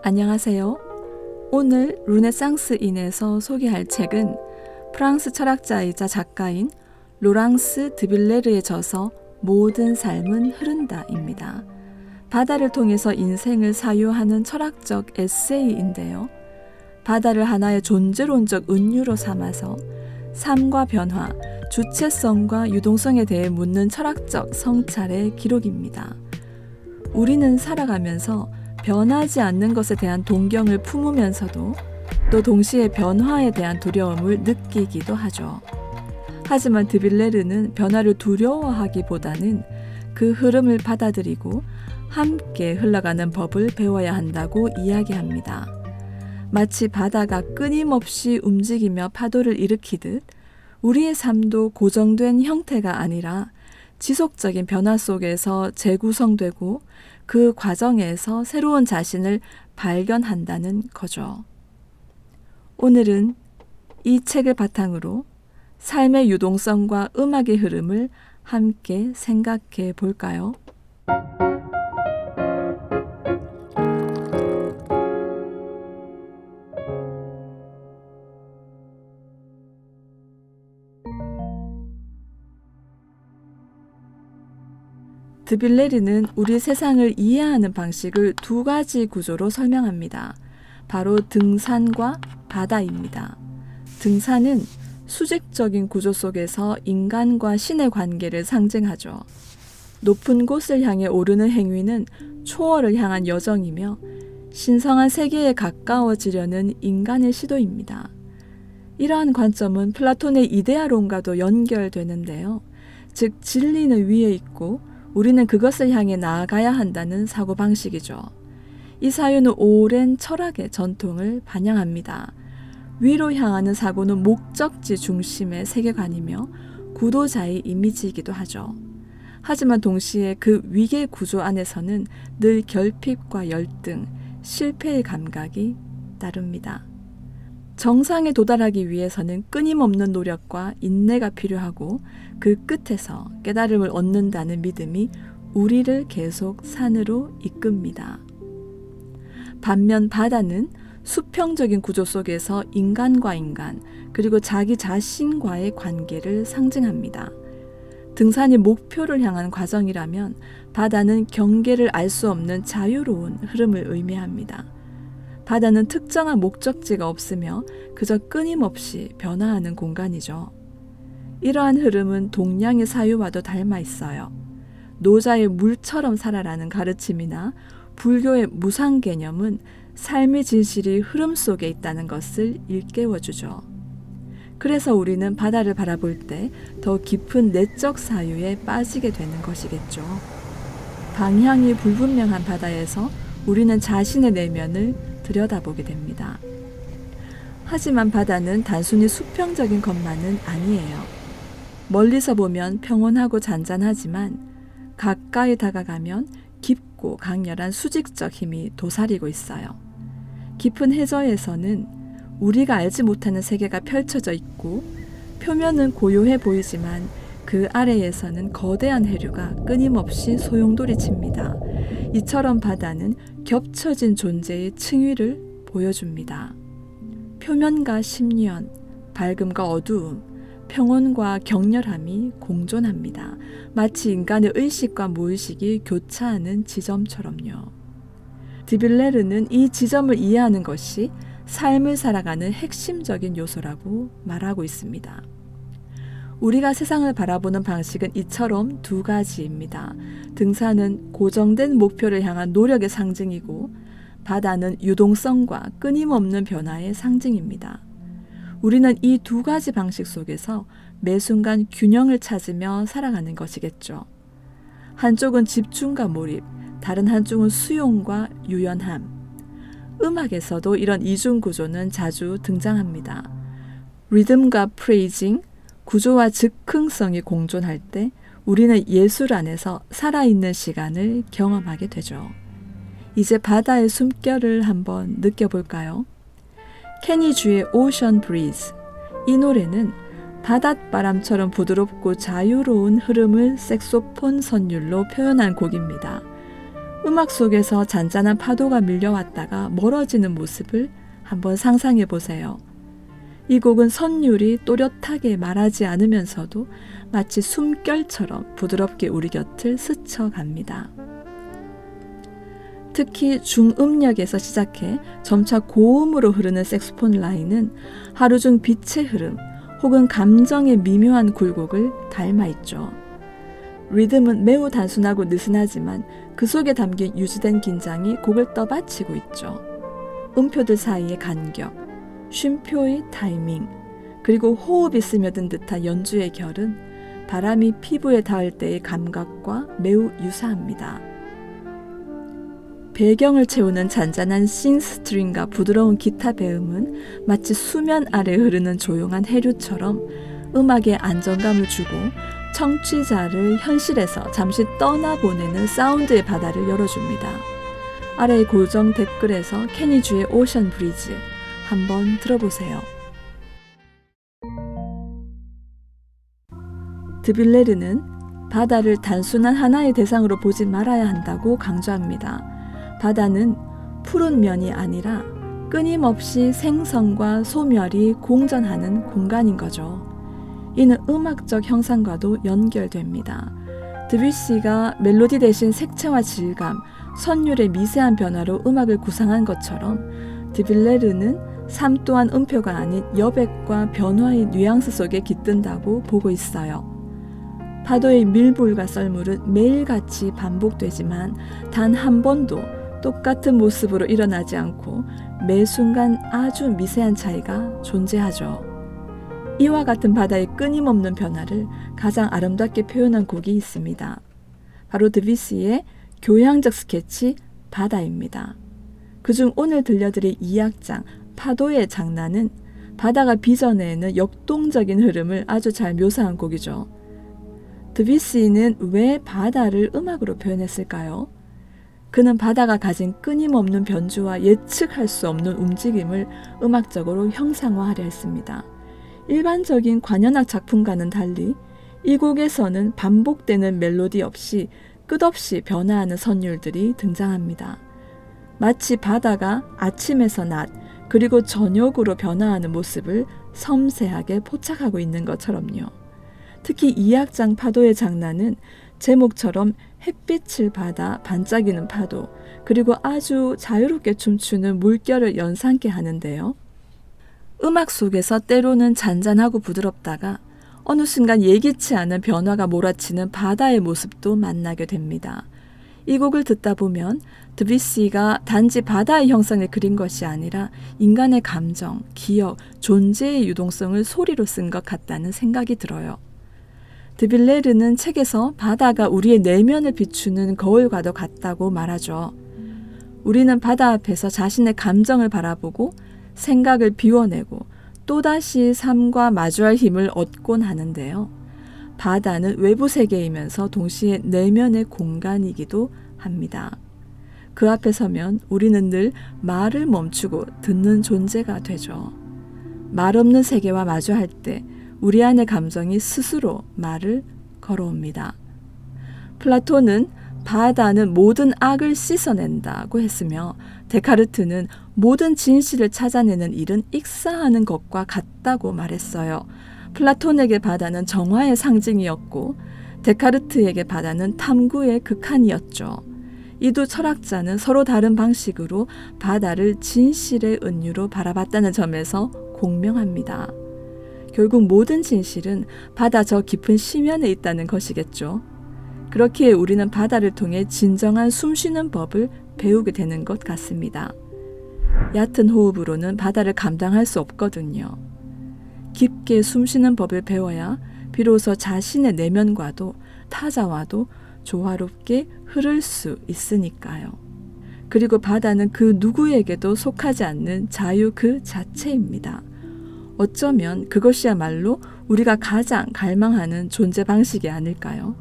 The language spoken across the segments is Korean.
안녕하세요. 오늘 르네상스인에서 소개할 책은 프랑스 철학자이자 작가인 로랑스 드빌레르의 저서 모든 삶은 흐른다입니다. 바다를 통해서 인생을 사유하는 철학적 에세이인데요. 바다를 하나의 존재론적 은유로 삼아서 삶과 변화, 주체성과 유동성에 대해 묻는 철학적 성찰의 기록입니다. 우리는 살아가면서 변하지 않는 것에 대한 동경을 품으면서도 또 동시에 변화에 대한 두려움을 느끼기도 하죠. 하지만 드빌레르는 변화를 두려워하기보다는 그 흐름을 받아들이고 함께 흘러가는 법을 배워야 한다고 이야기합니다. 마치 바다가 끊임없이 움직이며 파도를 일으키듯 우리의 삶도 고정된 형태가 아니라 지속적인 변화 속에서 재구성되고 그 과정에서 새로운 자신을 발견한다는 거죠. 오늘은 이 책을 바탕으로 삶의 유동성과 음악의 흐름을 함께 생각해 볼까요? 드빌레르는 우리 세상을 이해하는 방식을 두 가지 구조로 설명합니다. 바로 등산과 바다입니다. 등산은 수직적인 구조 속에서 인간과 신의 관계를 상징하죠. 높은 곳을 향해 오르는 행위는 초월을 향한 여정이며 신성한 세계에 가까워지려는 인간의 시도입니다. 이러한 관점은 플라톤의 이데아론과도 연결되는데요. 즉 진리는 위에 있고 우리는 그것을 향해 나아가야 한다는 사고방식이죠. 이 사유는 오랜 철학의 전통을 반영합니다. 위로 향하는 사고는 목적지 중심의 세계관이며 구도자의 이미지이기도 하죠. 하지만 동시에 그 위계 구조 안에서는 늘 결핍과 열등, 실패의 감각이 따릅니다. 정상에 도달하기 위해서는 끊임없는 노력과 인내가 필요하고 그 끝에서 깨달음을 얻는다는 믿음이 우리를 계속 산으로 이끕니다. 반면 바다는 수평적인 구조 속에서 인간과 인간 그리고 자기 자신과의 관계를 상징합니다. 등산이 목표를 향한 과정이라면 바다는 경계를 알 수 없는 자유로운 흐름을 의미합니다. 바다는 특정한 목적지가 없으며 그저 끊임없이 변화하는 공간이죠. 이러한 흐름은 동양의 사유와도 닮아 있어요. 노자의 물처럼 살아라는 가르침이나 불교의 무상 개념은 삶의 진실이 흐름 속에 있다는 것을 일깨워주죠. 그래서 우리는 바다를 바라볼 때 더 깊은 내적 사유에 빠지게 되는 것이겠죠. 방향이 불분명한 바다에서 우리는 자신의 내면을 들여다보게 됩니다. 하지만 바다는 단순히 수평적인 것만은 아니에요. 멀리서 보면 평온하고 잔잔하지만 가까이 다가가면 깊고 강렬한 수직적 힘이 도사리고 있어요. 깊은 해저에서는 우리가 알지 못하는 세계가 펼쳐져 있고 표면은 고요해 보이지만 그 아래에서는 거대한 해류가 끊임없이 소용돌이칩니다. 이처럼 바다는 겹쳐진 존재의 층위를 보여줍니다. 표면과 심연, 밝음과 어두움, 평온과 격렬함이 공존합니다. 마치 인간의 의식과 무의식이 교차하는 지점처럼요. 드빌레르는 이 지점을 이해하는 것이 삶을 살아가는 핵심적인 요소라고 말하고 있습니다. 우리가 세상을 바라보는 방식은 이처럼 두 가지입니다. 등산은 고정된 목표를 향한 노력의 상징이고 바다는 유동성과 끊임없는 변화의 상징입니다. 우리는 이 두 가지 방식 속에서 매 순간 균형을 찾으며 살아가는 것이겠죠. 한쪽은 집중과 몰입, 다른 한쪽은 수용과 유연함. 음악에서도 이런 이중 구조는 자주 등장합니다. 리듬과 프레이징, 구조와 즉흥성이 공존할 때 우리는 예술 안에서 살아있는 시간을 경험하게 되죠. 이제 바다의 숨결을 한번 느껴볼까요? 케니 주의 오션 브리즈. 이 노래는 바닷바람처럼 부드럽고 자유로운 흐름을 색소폰 선율로 표현한 곡입니다. 음악 속에서 잔잔한 파도가 밀려왔다가 멀어지는 모습을 한번 상상해 보세요. 이 곡은 선율이 또렷하게 말하지 않으면서도 마치 숨결처럼 부드럽게 우리 곁을 스쳐갑니다. 특히 중음역에서 시작해 점차 고음으로 흐르는 색소폰 라인은 하루 중 빛의 흐름 혹은 감정의 미묘한 굴곡을 닮아있죠. 리듬은 매우 단순하고 느슨하지만 그 속에 담긴 유지된 긴장이 곡을 떠받치고 있죠. 음표들 사이의 간격, 쉼표의 타이밍, 그리고 호흡이 스며든 듯한 연주의 결은 바람이 피부에 닿을 때의 감각과 매우 유사합니다. 배경을 채우는 잔잔한 싱스트링과 부드러운 기타 배음은 마치 수면 아래 흐르는 조용한 해류처럼 음악에 안정감을 주고 청취자를 현실에서 잠시 떠나보내는 사운드의 바다를 열어줍니다. 아래의 고정 댓글에서 케니주의 오션 브리즈 한번 들어보세요. 드빌레르는 바다를 단순한 하나의 대상으로 보지 말아야 한다고 강조합니다. 바다는 푸른 면이 아니라 끊임없이 생성과 소멸이 공존하는 공간인 거죠. 이는 음악적 형상과도 연결됩니다. 드뷔시가 멜로디 대신 색채와 질감, 선율의 미세한 변화로 음악을 구상한 것처럼 드빌레르는 삶 또한 음표가 아닌 여백과 변화의 뉘앙스 속에 깃든다고 보고 있어요. 파도의 밀불과 썰물은 매일같이 반복되지만 단 한 번도 똑같은 모습으로 일어나지 않고 매 순간 아주 미세한 차이가 존재하죠. 이와 같은 바다의 끊임없는 변화를 가장 아름답게 표현한 곡이 있습니다. 바로 드뷔시의 교향적 스케치 바다입니다. 그중 오늘 들려드릴 2악장 파도의 장난은 바다가 빚어내는 역동적인 흐름을 아주 잘 묘사한 곡이죠. 드뷔시는 왜 바다를 음악으로 표현했을까요? 그는 바다가 가진 끊임없는 변주와 예측할 수 없는 움직임을 음악적으로 형상화하려 했습니다. 일반적인 관현악 작품과는 달리 이 곡에서는 반복되는 멜로디 없이 끝없이 변화하는 선율들이 등장합니다. 마치 바다가 아침에서 낮 그리고 저녁으로 변화하는 모습을 섬세하게 포착하고 있는 것처럼요. 특히 2악장 파도의 장난은 제목처럼 햇빛을 받아 반짝이는 파도 그리고 아주 자유롭게 춤추는 물결을 연상케 하는데요. 음악 속에서 때로는 잔잔하고 부드럽다가 어느 순간 예기치 않은 변화가 몰아치는 바다의 모습도 만나게 됩니다. 이 곡을 듣다 보면 드뷔시가 단지 바다의 형상을 그린 것이 아니라 인간의 감정, 기억, 존재의 유동성을 소리로 쓴 것 같다는 생각이 들어요. 드빌레르는 책에서 바다가 우리의 내면을 비추는 거울과도 같다고 말하죠. 우리는 바다 앞에서 자신의 감정을 바라보고 생각을 비워내고 또다시 삶과 마주할 힘을 얻곤 하는데요. 바다는 외부 세계이면서 동시에 내면의 공간이기도 합니다. 그 앞에 서면 우리는 늘 말을 멈추고 듣는 존재가 되죠. 말 없는 세계와 마주할 때 우리 안의 감정이 스스로 말을 걸어옵니다. 플라톤은 바다는 모든 악을 씻어낸다고 했으며 데카르트는 모든 진실을 찾아내는 일은 익사하는 것과 같다고 말했어요. 플라톤에게 바다는 정화의 상징이었고 데카르트에게 바다는 탐구의 극한이었죠. 이 두 철학자는 서로 다른 방식으로 바다를 진실의 은유로 바라봤다는 점에서 공명합니다. 결국 모든 진실은 바다 저 깊은 심연에 있다는 것이겠죠. 그렇기에 우리는 바다를 통해 진정한 숨쉬는 법을 배우게 되는 것 같습니다. 얕은 호흡으로는 바다를 감당할 수 없거든요. 깊게 숨쉬는 법을 배워야 비로소 자신의 내면과도 타자와도 조화롭게 흐를 수 있으니까요. 그리고 바다는 그 누구에게도 속하지 않는 자유 그 자체입니다. 어쩌면 그것이야말로 우리가 가장 갈망하는 존재 방식이 아닐까요?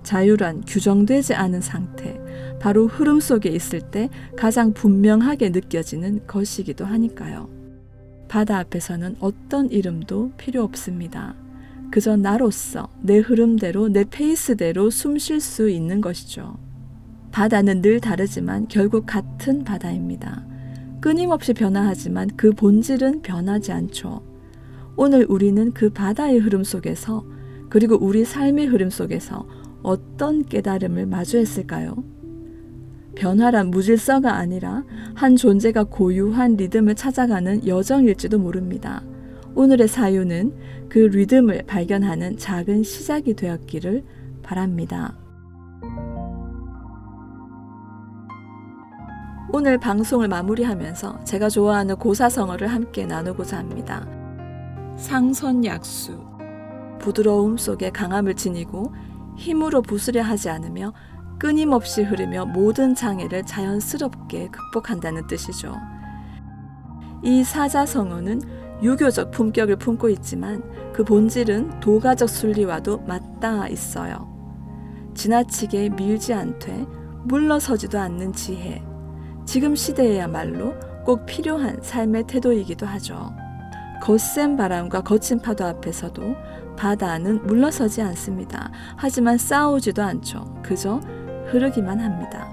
자유란 규정되지 않은 상태, 바로 흐름 속에 있을 때 가장 분명하게 느껴지는 것이기도 하니까요. 바다 앞에서는 어떤 이름도 필요 없습니다. 그저 나로서 내 흐름대로 내 페이스대로 숨 쉴 수 있는 것이죠. 바다는 늘 다르지만 결국 같은 바다입니다. 끊임없이 변화하지만 그 본질은 변하지 않죠. 오늘 우리는 그 바다의 흐름 속에서 그리고 우리 삶의 흐름 속에서 어떤 깨달음을 마주했을까요? 변화란 무질서가 아니라 한 존재가 고유한 리듬을 찾아가는 여정일지도 모릅니다. 오늘의 사유는 그 리듬을 발견하는 작은 시작이 되었기를 바랍니다. 오늘 방송을 마무리하면서 제가 좋아하는 고사성어를 함께 나누고자 합니다. 상선약수, 부드러움 속에 강함을 지니고 힘으로 부수려 하지 않으며 끊임없이 흐르며 모든 장애를 자연스럽게 극복한다는 뜻이죠. 이 사자성어는 유교적 품격을 품고 있지만 그 본질은 도가적 순리와도 맞닿아 있어요. 지나치게 밀지 않되 물러서지도 않는 지혜, 지금 시대에야말로 꼭 필요한 삶의 태도이기도 하죠. 거센 바람과 거친 파도 앞에서도 바다는 물러서지 않습니다. 하지만 싸우지도 않죠. 그저 흐르기만 합니다.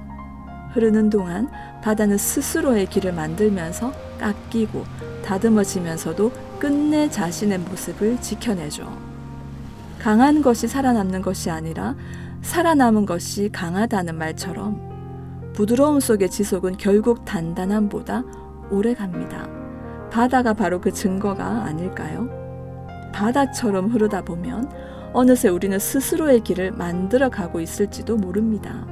흐르는 동안 바다는 스스로의 길을 만들면서 깎이고 다듬어지면서도 끝내 자신의 모습을 지켜내죠. 강한 것이 살아남는 것이 아니라 살아남은 것이 강하다는 말처럼 부드러움 속의 지속은 결국 단단함보다 오래 갑니다. 바다가 바로 그 증거가 아닐까요? 바다처럼 흐르다 보면 어느새 우리는 스스로의 길을 만들어 가고 있을지도 모릅니다.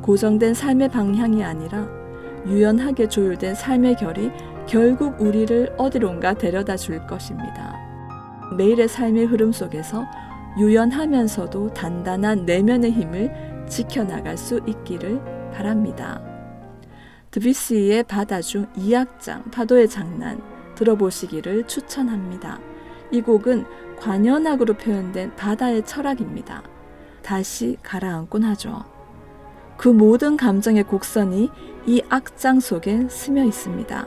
고정된 삶의 방향이 아니라 유연하게 조율된 삶의 결이 결국 우리를 어디론가 데려다 줄 것입니다. 매일의 삶의 흐름 속에서 유연하면서도 단단한 내면의 힘을 지켜나갈 수 있기를 바랍니다. 드뷔시의 바다 중 2악장 파도의 장난 들어보시기를 추천합니다. 이 곡은 관현악으로 표현된 바다의 철학입니다. 다시 가라앉곤 하죠. 그 모든 감정의 곡선이 이 악장 속에 스며 있습니다.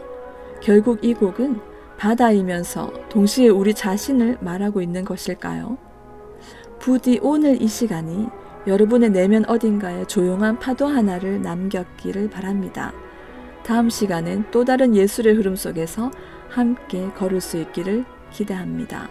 결국 이 곡은 바다이면서 동시에 우리 자신을 말하고 있는 것일까요? 부디 오늘 이 시간이 여러분의 내면 어딘가에 조용한 파도 하나를 남겼기를 바랍니다. 다음 시간엔 또 다른 예술의 흐름 속에서 함께 걸을 수 있기를 기대합니다.